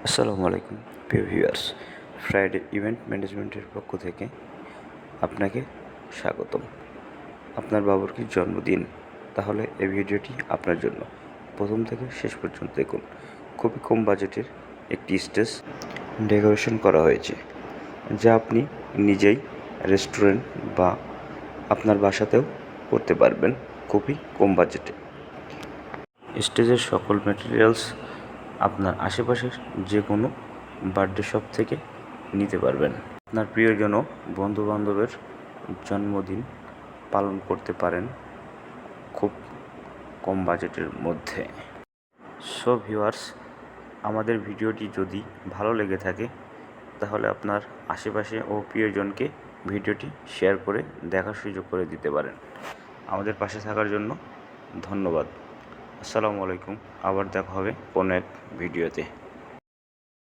আসসালামু আলাইকুম প্রিয় ভিউয়ার্স, ফ্রাইডে ইভেন্ট ম্যানেজমেন্টের পক্ষ থেকে আপনাকে স্বাগতম। আপনার বাবুর কি জন্মদিন? তাহলে এই ভিডিওটি আপনার জন্য। প্রথম থেকে শেষ পর্যন্ত দেখুন। খুবই কম বাজেটের একটি স্টেজ ডেকোরেশন করা হয়েছে, যা আপনি নিজেই রেস্টুরেন্ট বা আপনার বাসাতেও করতে পারবেন খুবই কম বাজেটে। স্টেজের সকল ম্যাটেরিয়ালস আপনার আশেপাশের যে কোনো বার্থডে শপ থেকে নিতে পারবেন। আপনার প্রিয়জন ও বন্ধুবান্ধবের জন্মদিন পালন করতে পারেন খুব কম বাজেটের মধ্যে। সো ভিউয়ার্স, আমাদের ভিডিওটি যদি ভালো লেগে থাকে তাহলে আপনার আশেপাশে ও প্রিয়জনকে ভিডিওটি শেয়ার করে দেখার সুযোগ করে দিতে পারেন। আমাদের পাশে থাকার জন্য ধন্যবাদ। আসসালামু আলাইকুম। আবার দেখা হবে কোনো এক ভিডিওতে।